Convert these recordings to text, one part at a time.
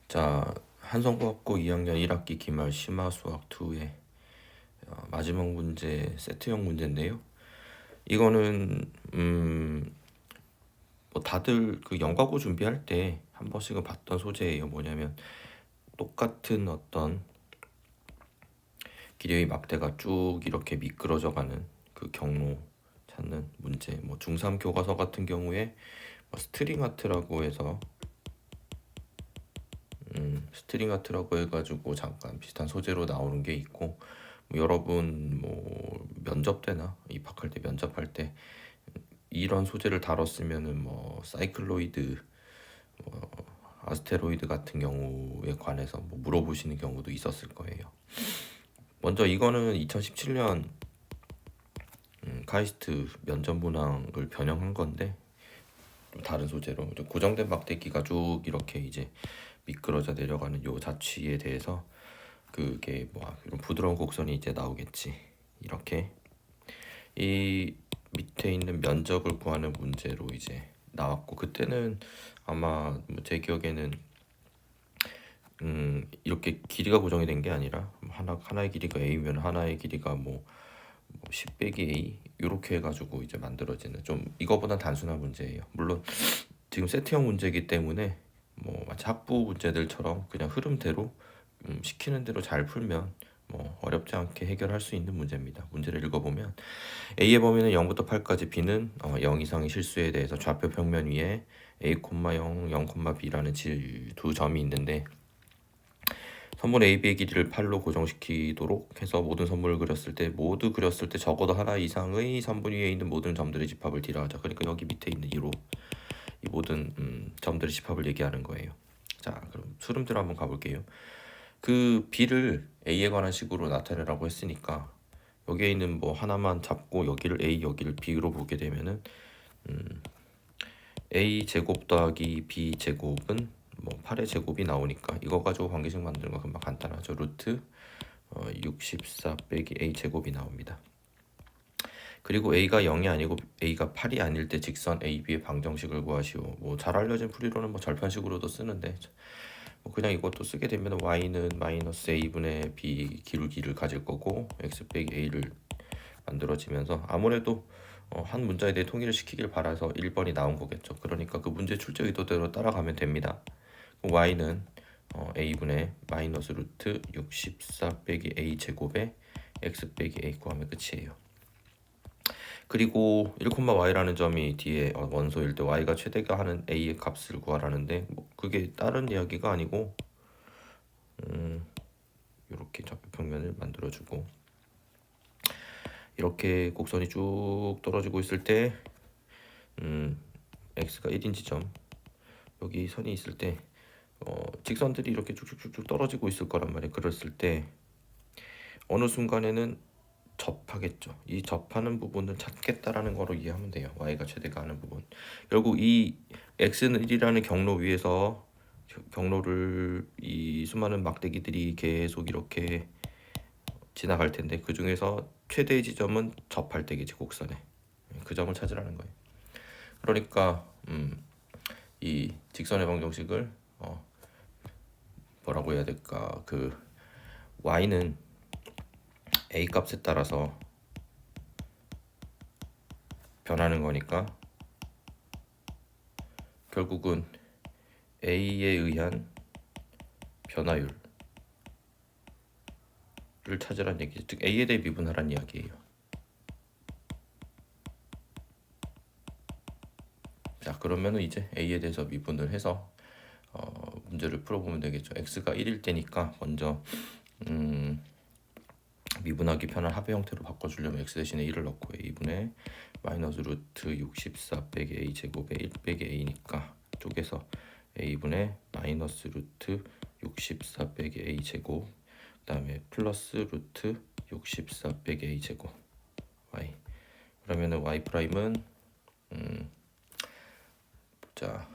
자, 한성고학고 2학년 1학기 기말 심화수학 2의 마지막 문제 세트형 문제인데요. 이거는 뭐 다들 그 영과고 준비할 때 한 번씩은 봤던 소재예요. 뭐냐면 똑같은 어떤 길이의 막대가 쭉 이렇게 미끄러져 가는 그 경로 찾는 문제. 뭐 중3 교과서 같은 경우에 뭐 스트링 아트라고 해가지고 잠깐 비슷한 소재로 나오는 게 있고, 뭐 여러분 뭐 면접 때나 입학할 때 면접할 때 이런 소재를 다뤘으면은 뭐 사이클로이드, 아스테로이드 같은 경우에 관해서 뭐 물어보시는 경우도 있었을 거예요. 먼저 이거는 2017년 카이스트 면접 문항을 변형한 건데, 좀 다른 소재로 고정된 막대기가 쭉 이렇게 이제 미끄러져 내려가는 요 자취에 대해서 그게 뭐 이런 부드러운 곡선이 이제 나오겠지. 이렇게 이 밑에 있는 면적을 구하는 문제로 이제 나왔고, 그때는 아마 뭐제 기억에는 이렇게 길이가 고정이 된 게 아니라 하나의 길이가 a면 하나의 길이가 뭐 10 빼기 a 이렇게 해가지고 이제 만들어지는, 좀 이거보다 단순한 문제예요. 물론 지금 세트형 문제이기 때문에 뭐 마치 학부 문제들처럼 그냥 흐름대로 시키는 대로 잘 풀면 뭐 어렵지 않게 해결할 수 있는 문제입니다. 문제를 읽어보면 A의 범위는 0부터 8까지, B는 0 이상의 실수에 대해서 좌표 평면 위에 A, 0, 0, B라는 두 점이 있는데, 선분 AB의 길이를 8로 고정시키도록 해서 모두 그렸을 때 적어도 하나 이상의 선분 위에 있는 모든 점들의 집합을 D라 하자. 그러니까 여기 밑에 있는 이 모든 점들의 집합을 얘기하는 거예요. 자, 그럼 수름대로 한번 가볼게요. 그 B를 A에 관한 식으로 나타내라고 했으니까 여기에 있는 뭐 하나만 잡고 여기를 A 여기를 B로 보게 되면은 A 제곱 더하기 B 제곱은 뭐 8의 제곱이 나오니까 이거 가지고 관계식 만드는 거 금방 간단하죠. 루트 64 빼기 A 제곱이 나옵니다. 그리고 A가 0이 아니고 A가 8이 아닐 때 직선 AB의 방정식을 구하시오. 뭐 잘 알려진 풀이로는 뭐 절편식으로도 쓰는데, 뭐 그냥 이것도 쓰게 되면 y는 마이너스 a분의 b 기울기를 가질 거고 x 빼기 a를 만들어지면서 아무래도 한 문자에 대해 통일을 시키길 바라서 1번이 나온 거겠죠. 그러니까 그 문제 출제 의도대로 따라가면 됩니다. y는 a분의 마이너스 루트 64 빼기 a 제곱에 x 빼기 a 구하면 끝이에요. 그리고 1,y라는 점이 뒤에 원소일 때 y가 최대가 하는 a의 값을 구하라는데, 뭐 그게 다른 이야기가 아니고 이렇게 좌표평면을 만들어주고, 이렇게 곡선이 쭉 떨어지고 있을 때 x가 1인 지점, 여기 선이 있을 때 직선들이 이렇게 쭉쭉쭉쭉 떨어지고 있을 거란 말이에요. 그랬을 때 어느 순간에는 접하겠죠. 이 접하는 부분을 찾겠다라는 거로 이해하면 돼요. y가 최대가 하는 부분. 결국 이 x는 1이라는 경로 위에서 경로를 이 수많은 막대기들이 계속 이렇게 지나갈 텐데, 그 중에서 최대의 지점은 접할 때겠지, 곡선에. 그 점을 찾으라는 거예요. 그러니까 이 직선의 방정식을 뭐라고 해야 될까? 그 y는 a 값에 따라서 변하는 거니까 결국은 a에 의한 변화율을 찾으라는 얘기죠. 즉 a에 대해 미분하라는 이야기예요. 자, 그러면은 이제 a에 대해서 미분을 해서 문제를 풀어보면 되겠죠. x가 1일 때니까 먼저 미분하기 편한 합의 형태로 바꿔주려면 x 대신에 1을 넣고 a분의 마이너스 루트 64 빼기 a 제곱에 1 빼기 a니까 쪼개서 a분의 마이너스 루트 64 빼기 a 제곱, 그 다음에 플러스 루트 64 빼기 a 제곱 y. 그러면은 y 프라임은 자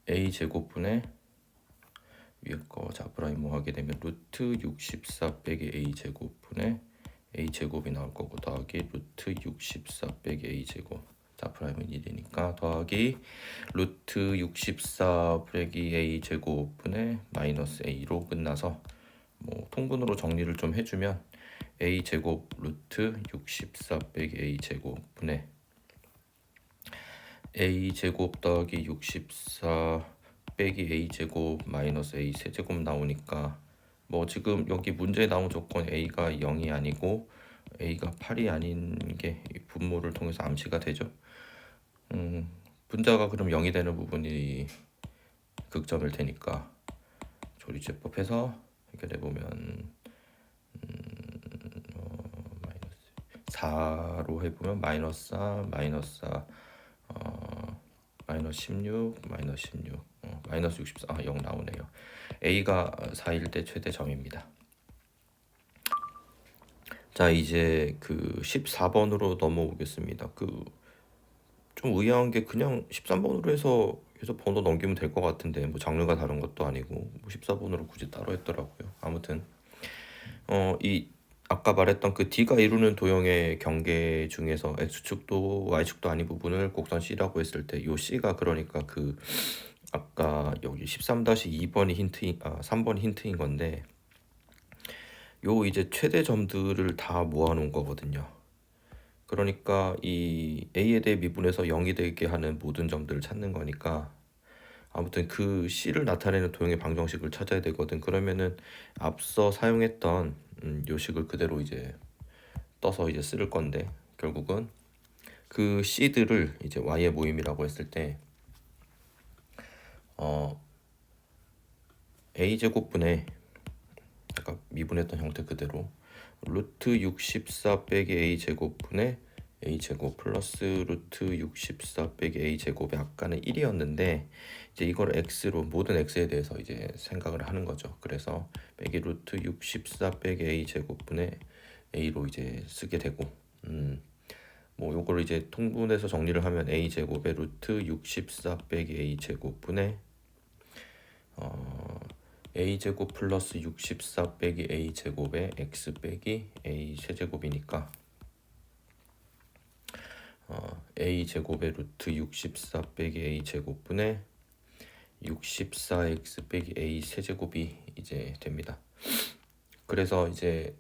a 제곱분의 위에 거 자 프라임 뭐 하게 되면 루트 64 빼기 a 제곱분의 a 제곱이 나올 거고 더하기 루트 64 빼기 a 제곱. 자 프라임은 1이니까 더하기 루트 64 빼기 a 제곱분의 마이너스 a로 끝나서 뭐 통분으로 정리를 좀 해주면 a 제곱 루트 64 빼기 a 제곱분의 a 제곱 더하기 64 빼기 a 제곱 마이너스 a 세제곱 나오니까 뭐 지금 여기 문제에 나온 조건 a가 0이 아니고 a가 8이 아닌 게 분모를 통해서 암시가 되죠. 분자가 그럼 0이 되는 부분이 극점일 테니까 조리제법해서 해결해보면 마이너스 4로 해보면 마이너스 4 마이너스 4 마이너스 16 마이너스 16 마이너스 64 0 나오네요. a가 4일 때 최대점입니다. 자 이제 그 14번으로 넘어오겠습니다. 그 좀 의아한 게 그냥 13번으로 해서 번호 넘기면 될 것 같은데 뭐 장르가 다른 것도 아니고 뭐 14번으로 굳이 따로 했더라고요. 아무튼 이 아까 말했던 그 D가 이루는 도형의 경계 중에서 X축도 Y축도 아닌 부분을 곡선 C라고 했을 때 요 C가 그러니까 그 아까 여기 13-2번이 힌트인 3번이 힌트인 건데 요 이제 최대 점들을 다 모아놓은 거거든요. 그러니까 이 A에 대해 미분해서 0이 되게 하는 모든 점들을 찾는 거니까 아무튼 그 C를 나타내는 도형의 방정식을 찾아야 되거든. 그러면은 앞서 사용했던 요 식을 그대로 이제 떠서 이제 쓸 건데 결국은 그 C들을 이제 Y의 모임이라고 했을 때 A 제곱분의 아까 미분했던 형태 그대로 루트 64 빼기 a 제곱분의 a 제곱 플러스 루트 64 빼기 a 제곱이 아까는 1이었는데 이제 이걸 x로 모든 x에 대해서 이제 생각을 하는 거죠. 그래서 빼기 루트 64 빼기 a 제곱분의 a로 이제 쓰게 되고 뭐 요거를 이제 통분해서 정리를 하면 a 제곱의 루트 64 빼기 a 제곱분의 a제곱 플러스 64 빼기 a제곱에 x 빼기 a 세제곱이니까 a제곱의 루트 64 빼기 a제곱분의 64x 빼기 a 세제곱이 이제 됩니다. 그래서 이제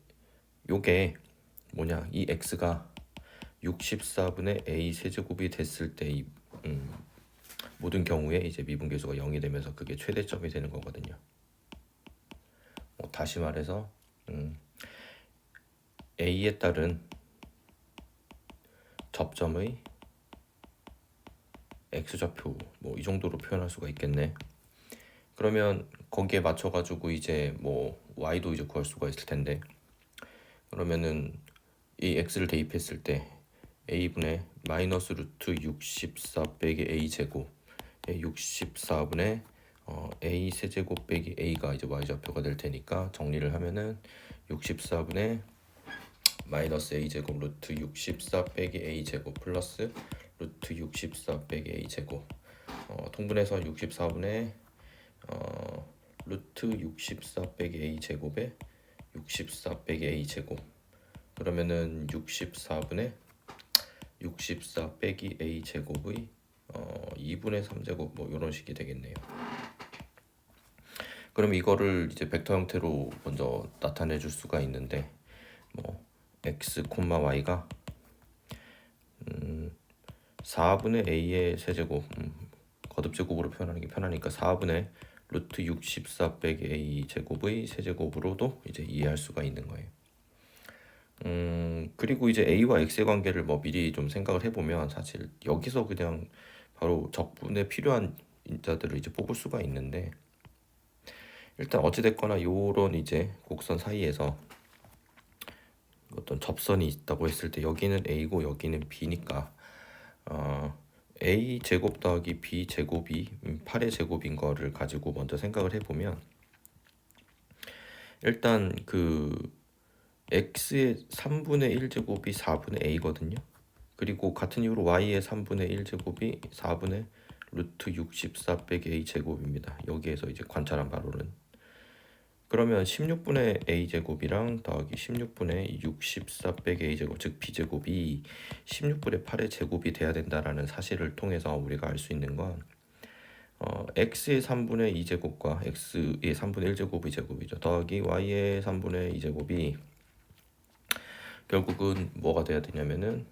요게 뭐냐 이 x가 64분의 a 세제곱이 됐을 때 이 모든 경우에 이제 미분계수가 0이 되면서 그게 최대점이 되는 거거든요. 다시 말해서 A에 따른 접점의 x좌표 뭐 이 정도로 표현할 수가 있겠네. 그러면 거기에 맞춰 가지고 이제 뭐 y도 이제 구할 수가 있을 텐데 그러면은 이 x를 대입했을 때 a분의 마이너스 루트 64 빼기 a 제곱 64분의 a 세제곱 빼기 a가 이제 y좌표가 될 테니까 정리를 하면은 64분의 마이너스 a 제곱 루트 64 빼기 a 제곱 플러스 루트 64 빼기 a 제곱 통분해서 64분의 루트 64 빼기 a 제곱에 64 빼기 a 제곱 그러면은 64분의 64 빼기 a 제곱의 2분의 3제곱 뭐 이런 식이 되겠네요. 그럼 이거를 이제 벡터 형태로 먼저 나타내 줄 수가 있는데 뭐 x, y가 4분의 a의 세제곱 거듭제곱으로 표현하는 게 편하니까 4분의 루트 64 빼기 a 제곱의 세제곱으로도 이제 이해할 수가 있는 거예요. 그리고 이제 a와 x의 관계를 뭐 미리 좀 생각을 해보면 사실 여기서 그냥 바로 적분에 필요한 인자들을 이제 뽑을 수가 있는데 일단 어찌됐거나 요런 이제 곡선 사이에서 어떤 접선이 있다고 했을 때 여기는 a고 여기는 b니까 a 제곱 더하기 b 제곱이 8의 제곱인 거를 가지고 먼저 생각을 해보면 일단 그 x의 3분의 1제곱이 4분의 a거든요. 그리고 같은 이유로 y의 3분의 1제곱이 4분의 루트 64 빼기 a 제곱입니다. 여기에서 이제 관찰한 바로는 그러면 16분의 a제곱이랑 더하기 16분의 64 빼기 a제곱, 즉 b제곱이 16분의 8의 제곱이 돼야 된다라는 사실을 통해서 우리가 알 수 있는 건 x의 3분의 2제곱과 x의 3분의 1제곱의 제곱이죠. 더하기 y의 3분의 2제곱이 결국은 뭐가 돼야 되냐면은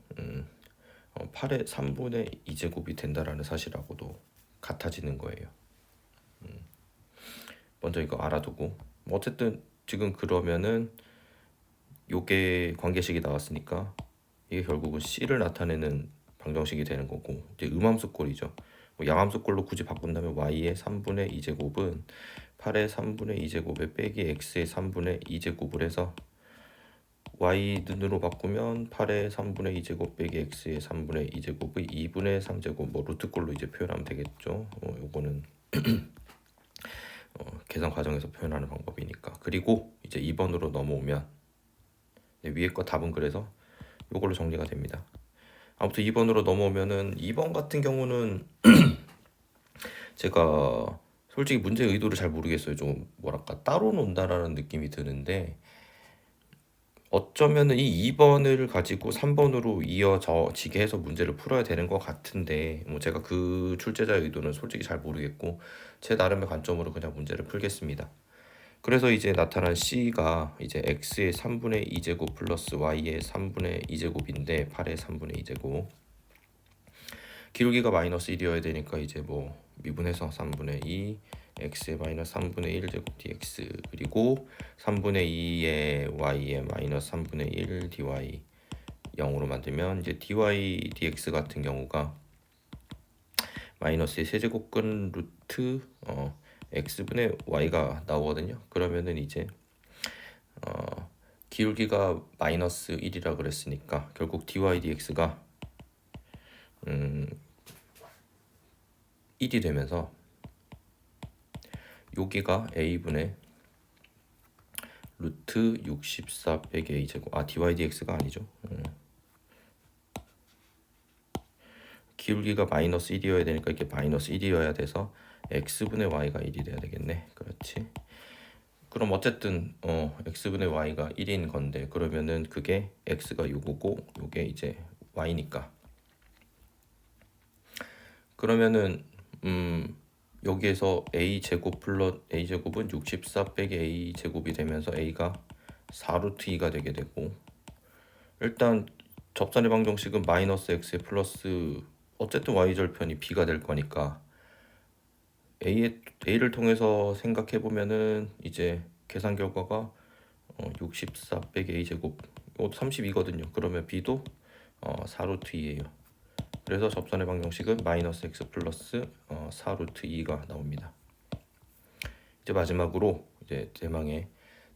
8의 3분의 2제곱이 된다라는 사실하고도 같아지는 거예요. 먼저 이거 알아두고 어쨌든 지금 그러면은 요게 관계식이 나왔으니까 이게 결국은 C를 나타내는 방정식이 되는 거고, 이제 음함수꼴이죠. 뭐 양함수꼴로 굳이 바꾼다면 y의 3분의 2제곱은 8의 3분의 2제곱에 빼기 x의 3분의 2제곱을 해서 y 눈으로 바꾸면 8의 3분의 2제곱 빼기 x의 3분의 2제곱의 2분의 3제곱, 뭐 루트꼴로 이제 표현하면 되겠죠. 요거는 계산 과정에서 표현하는 방법이니까. 그리고 이제 2번으로 넘어오면 위에 거 답은 그래서 요걸로 정리가 됩니다. 아무튼 2번으로 넘어오면은 2번 같은 경우는 제가 솔직히 문제 의도를 잘 모르겠어요. 좀 뭐랄까 따로 논다라는 느낌이 드는데, 어쩌면은 이 2번을 가지고 3번으로 이어지게 해서 문제를 풀어야 되는 것 같은데, 뭐 제가 그 출제자의 의도는 솔직히 잘 모르겠고 제 나름의 관점으로 그냥 문제를 풀겠습니다. 그래서 이제 나타난 C가 이제 x의 3분의 2제곱 플러스 y의 3분의 2제곱인데 8의 3분의 2제곱, 기울기가 마이너스 1이어야 되니까 이제 뭐 미분해서 3분의 2 x의 마이너스 3분의 1 제곱 dx, 그리고 3분의 2의 y의 마이너스 3분의 1 dy 0으로 만들면 이제 dy dx 같은 경우가 마이너스의 세제곱근 루트 x분의 y가 나오거든요. 그러면은 이제 기울기가 마이너스 1이라 그랬으니까 결국 dy dx가 1이 되면서 여기가 a분의 루트 64 빼기 a제곱, dy dx가 아니죠. 기울기가 마이너스 1이어야 되니까 이게 마이너스 1이어야 돼서 x분의 y가 1이 돼야 되겠네. 그렇지. 그럼 어쨌든 x분의 y가 1인 건데, 그러면은 그게 x가 요거고 요게 이제 y니까, 그러면은 여기에서 a 제곱 플러스 a 제곱은 64 빼기 a 제곱이 되면서 a가 4루트 2가 되게 되고, 일단 접선의 방정식은 마이너스 x 플러스 어쨌든 y절편이 b가 될 거니까 a를 통해서 생각해 보면은 이제 계산 결과가 64 빼기 a 제곱, 이것도 32거든요. 그러면 b도 4루트 2예요. 그래서 접선의 방정식은 마이너스 x 플러스 4루트 2가 나옵니다. 이제 마지막으로 이제 대망의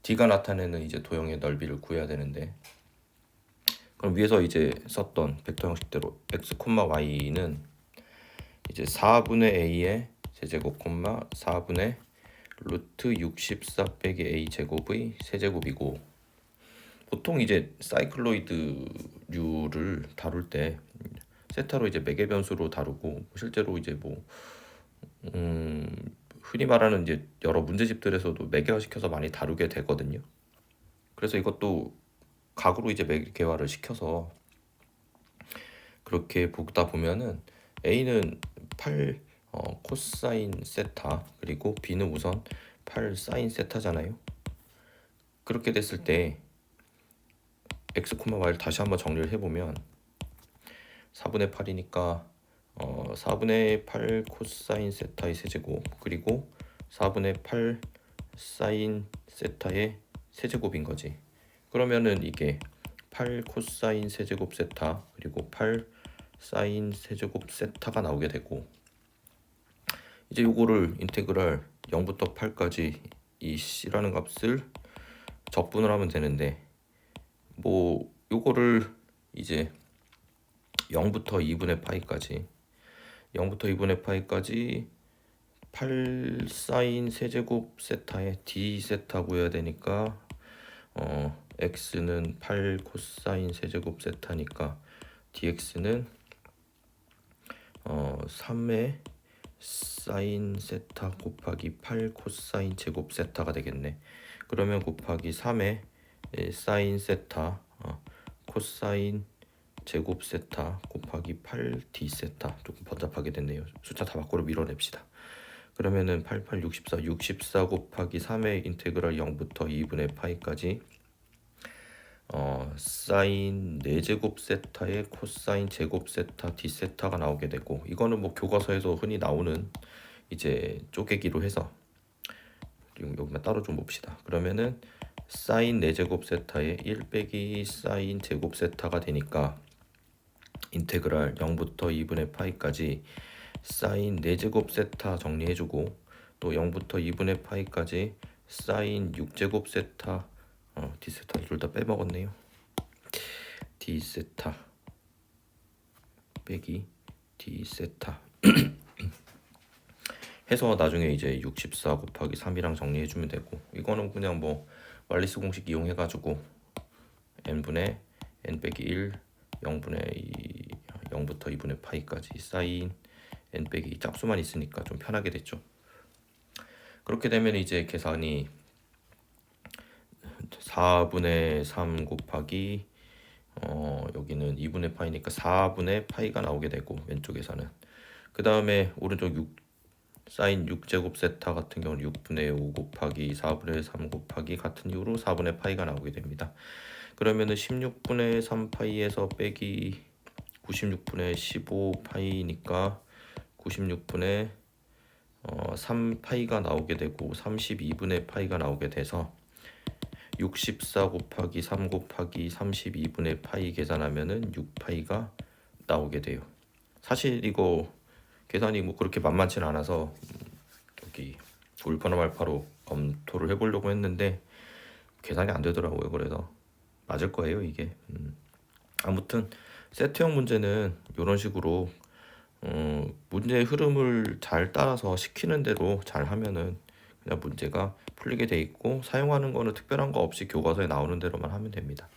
d가 나타내는 이제 도형의 넓이를 구해야 되는데, 그럼 위에서 이제 썼던 벡터 형식대로 x, y는 이제 4분의 a의 세제곱, 4분의 루트 64 빼기 a 제곱의 세제곱이고, 보통 이제 사이클로이드류를 다룰 때 세타로 이제 매개 변수로 다루고, 실제로 이제 뭐 흔히 말하는 이제 여러 문제집들에서도 매개화시켜서 많이 다루게 되거든요. 그래서 이것도 각으로 이제 매개화를 시켜서 그렇게 보다 보면은 a는 8 코사인 세타, 그리고 b는 우선 8 사인 세타잖아요. 그렇게 됐을 때 x, y를 다시 한번 정리를 해보면 4분의 8이니까 4분의 8 코사인 세타의 세제곱, 그리고 4분의 8 사인 세타의 세제곱인 거지. 그러면은 이게 8 코사인 세제곱 세타 그리고 8 사인 세제곱 세타가 나오게 되고, 이제 요거를 인테그랄 0부터 8까지 이 c라는 값을 적분을 하면 되는데, 뭐 요거를 이제 0부터 2분의 파이까지 8 사인 세제곱 세타에 d 세타 구해야 되니까 x는 8 코사인 세제곱 세타니까 dx는 3의 사인 세타 곱하기 8 코사인 제곱 세타가 되겠네. 그러면 곱하기 3에 사인 세타 코사인 제곱 세타 곱하기 8d 세타. 조금 번잡하게 됐네요. 숫자 다 밖으로 밀어냅시다. 그러면은 88, 64 곱하기 3의 인테그랄 0부터 2분의 파이까지 사인 4제곱 세타의 코사인 제곱 세타 d 세타가 나오게 되고, 이거는 뭐 교과서에서 흔히 나오는 이제 쪼개기로 해서 여기만 따로 좀 봅시다. 그러면은 사인 4제곱 세타의 1 빼기 사인 제곱 세타가 되니까 인테그랄 0부터 2분의 파이까지 사인 4제곱 세타 정리해주고, 또 0부터 2분의 파이까지 사인 6제곱 세타 d 세타 둘 다 빼먹었네요. d 세타 빼기 d 세타 해서 나중에 이제 64 곱하기 3이랑 정리해주면 되고, 이거는 그냥 뭐 왈리스 공식 이용해가지고 n분의 n 빼기 1 0분의 2 0부터 2분의 파이까지 사인 n 빼기 2 짝수만 있으니까 좀 편하게 됐죠. 그렇게 되면 이제 계산이 4분의 3 곱하기 여기는 2분의 파이니까 4분의 파이가 나오게 되고, 왼쪽에서는 그 다음에 오른쪽 6 사인 6제곱 세타 같은 경우는 6분의 5 곱하기 4분의 3 곱하기 같은 이유로 4분의 파이가 나오게 됩니다. 그러면은 16분의 3파이에서 빼기 96분의 15파이니까 96분의 3파이가 나오게 되고 32분의 파이가 나오게 돼서 64 곱하기 3 곱하기 32분의 파이 계산하면은 6파이가 나오게 돼요. 사실 이거 계산이 뭐 그렇게 만만치는 않아서 여기 울파나 말파로 검토를 해보려고 했는데 계산이 안 되더라고요. 그래서 맞을 거예요 이게. 아무튼 세트형 문제는 이런 식으로 문제의 흐름을 잘 따라서 시키는 대로 잘 하면은 그냥 문제가 풀리게 돼 있고, 사용하는 거는 특별한 거 없이 교과서에 나오는 대로만 하면 됩니다.